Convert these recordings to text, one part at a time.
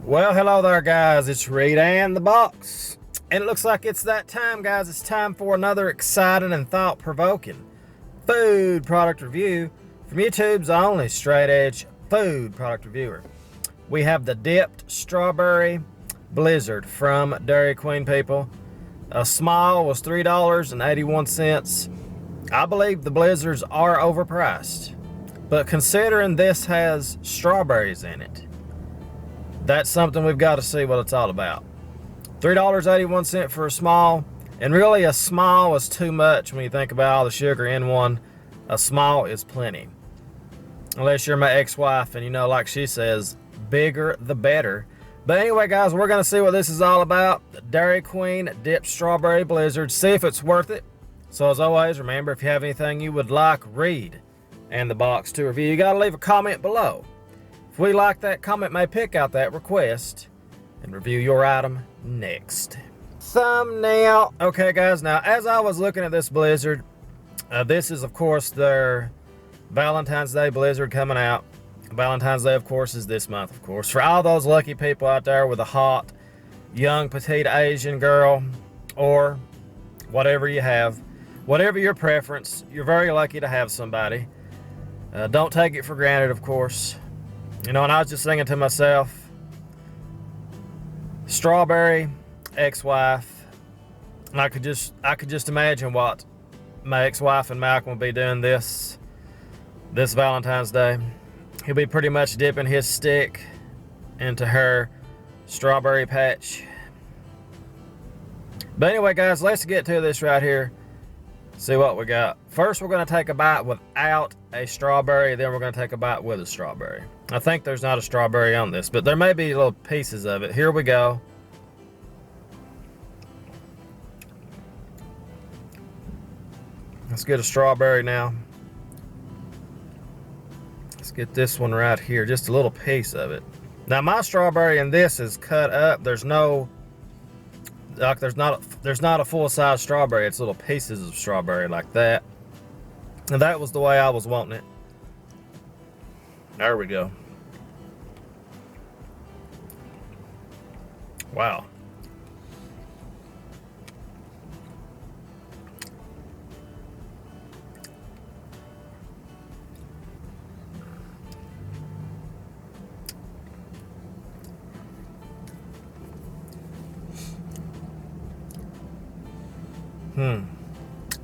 Well, hello there, guys. It's Reed and the box. And it looks like it's that time, guys. It's time for another exciting and thought-provoking food product review from YouTube's only straight-edge food product reviewer. We have the dipped strawberry blizzard from Dairy Queen, people. A small was $3.81. I believe the blizzards are overpriced, but considering this has strawberries in it, that's something we've got to see what it's all about. $3.81 for a small, and really a small is too much when you think about all the sugar in one. A small is plenty. Unless you're my ex-wife and, you know, like she says, bigger the better. But anyway, guys, we're going to see what this is all about. The Dairy Queen dipped strawberry blizzard. See if it's worth it. So as always, remember, if you have anything you would like Reed and the box to review, you got to leave a comment below. If we like that comment, may pick out that request and review your item next. Thumbnail. Okay, guys, now as I was looking at this blizzard, this is, of course, their Valentine's Day blizzard coming out. Valentine's Day, of course, is this month, of course. For all those lucky people out there with a hot, young, petite Asian girl, or whatever you have, whatever your preference, you're very lucky to have somebody. Don't take it for granted, of course. You know, and I was just thinking to myself, strawberry, ex-wife, and I could just imagine what my ex-wife and Malcolm would be doing this Valentine's Day. He'll be pretty much dipping his stick into her strawberry patch. But anyway, guys, let's get to this right here. See what we got. First, we're going to take a bite without a strawberry. Then we're going to take a bite with a strawberry. I think there's not a strawberry on this, but there may be little pieces of it. Here we go. Let's get a strawberry now. Let's get this one right here, just a little piece of it. Now my strawberry in this is cut up. There's no, like, there's not a full-size strawberry. It's little pieces of strawberry like that. And that was the way I was wanting it. There we go. Wow.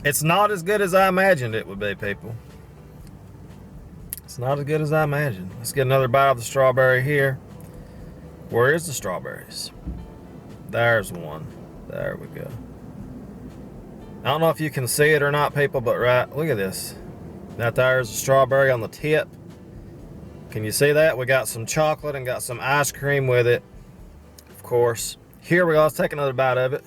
It's not as good as I imagined it would be, people. It's not as good as I imagined. Let's get another bite of the strawberry here. Where is the strawberries? There's one. There we go. I don't know if you can see it or not, people, but right, look at this. That there's a strawberry on the tip. Can you see that? We got some chocolate and got some ice cream with it, of course. Here we go. Let's take another bite of it.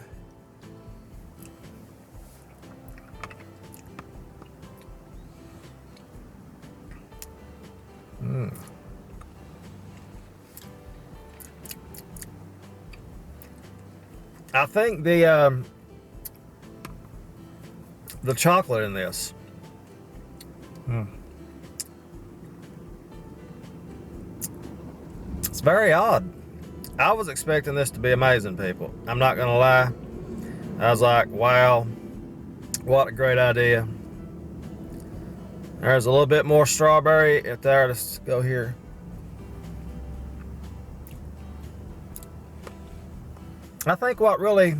I think the chocolate in this. It's very odd. I was expecting this to be amazing, people. I'm not gonna lie. I was like, wow, what a great idea. There's a little bit more strawberry if there. Let's go here. I think what really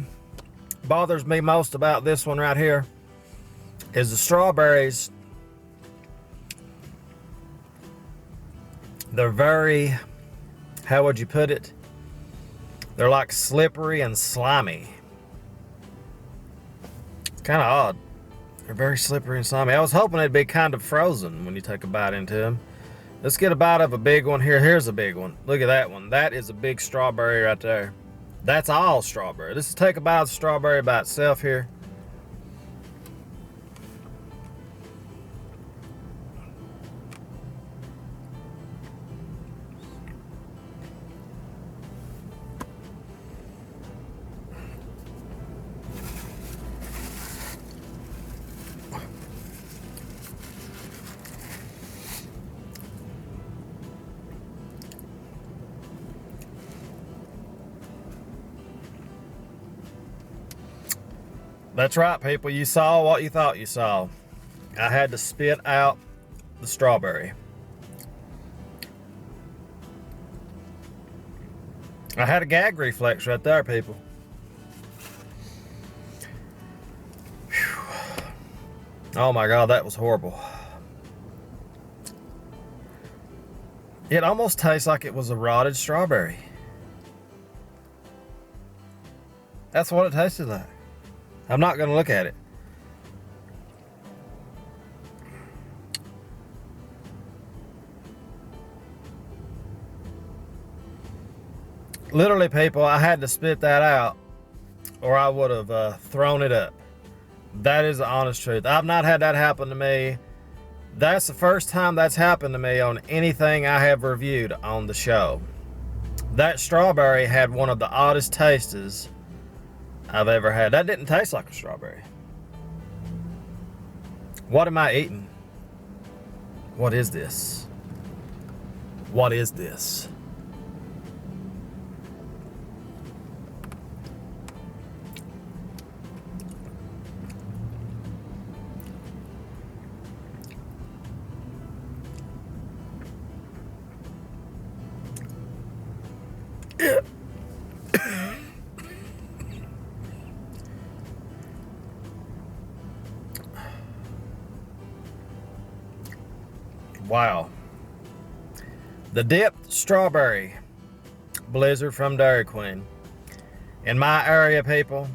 bothers me most about this one right here is the strawberries. They're very, how would you put it? They're like slippery and slimy. It's kind of odd. They're very slippery and slimy. I was hoping it'd be kind of frozen when you take a bite into them. Let's get a bite of a big one here. Here's a big one. Look at that one. That is a big strawberry right there. That's all strawberry. Let's take a bite of the strawberry by itself here. That's right, people. You saw what you thought you saw. I had to spit out the strawberry. I had a gag reflex right there, people. Whew. Oh my God, that was horrible. It almost tastes like it was a rotted strawberry. That's what it tasted like. I'm not gonna look at it. Literally, people, I had to spit that out or I would have thrown it up. That is the honest truth. I've not had that happen to me. That's the first time that's happened to me on anything I have reviewed on the show. That strawberry had one of the oddest tastes I've ever had. That didn't taste like a strawberry. What am I eating? What is this? What is this? Wow. The dipped strawberry blizzard from Dairy Queen. In my area, people,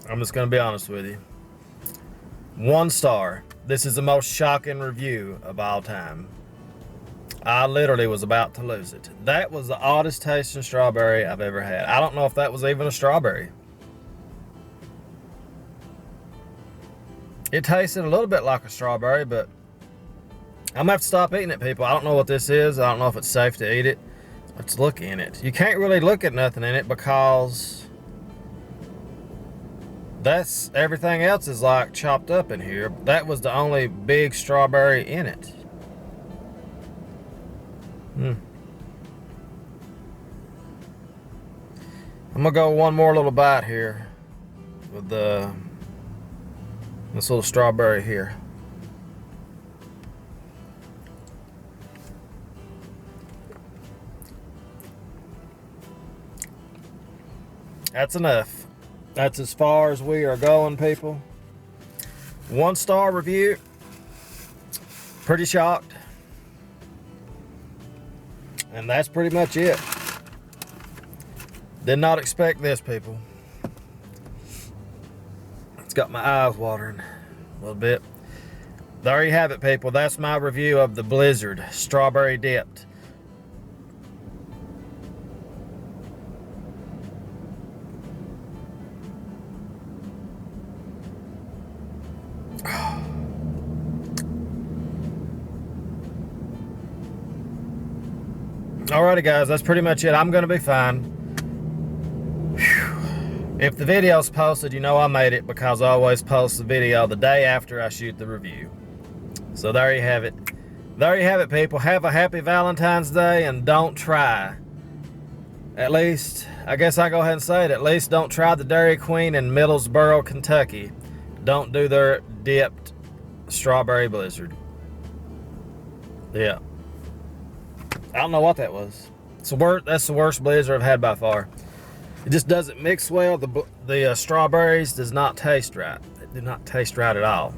I'm just going to be honest with you. 1 star. This is the most shocking review of all time. I literally was about to lose it. That was the oddest tasting strawberry I've ever had. I don't know if that was even a strawberry. It tasted a little bit like a strawberry, but I'm gonna have to stop eating it, people. I don't know what this is. I don't know if it's safe to eat it. Let's look in it. You can't really look at nothing in it because that's everything else is like chopped up in here. That was the only big strawberry in it. I'm gonna go one more little bite here with this little strawberry here. That's enough. That's as far as we are going, people. 1 star review. Pretty shocked. And that's pretty much it. Did not expect this, people. It's got my eyes watering a little bit. There you have it, people. That's my review of the Blizzard Strawberry Dipped. Alrighty, guys, that's pretty much it. I'm gonna be fine. Whew. If the video's posted, you know I made it because I always post the video the day after I shoot the review. So there you have it. There you have it, people. Have a happy Valentine's Day and don't try. At least, I guess I go ahead and say it, at least don't try the Dairy Queen in Middlesboro, Kentucky. Don't do their dipped strawberry blizzard. Yeah. I don't know what that was. That's the worst blizzard I've had by far. It just doesn't mix well. The strawberries does not taste right. It did not taste right at all.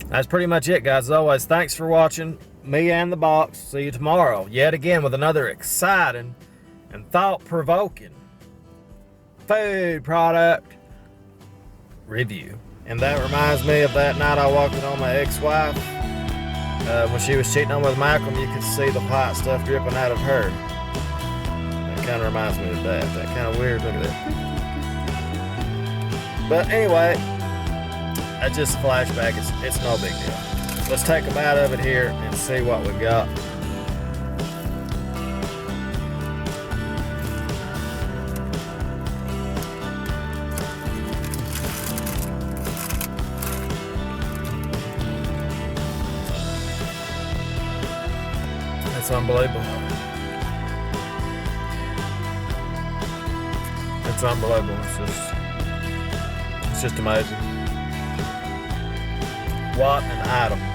That's pretty much it, guys. As always, thanks for watching me and the box. See you tomorrow, yet again, with another exciting and thought-provoking food product review. And that reminds me of that night I walked in on my ex-wife. When she was cheating on with Malcolm, you could see the white stuff dripping out of her. That kind of reminds me of that. That kind of weird. Look at that. But anyway, that's just a flashback. It's no big deal. Let's take a bite of it here and see what we got. It's unbelievable. It's unbelievable. It's just amazing. What an item.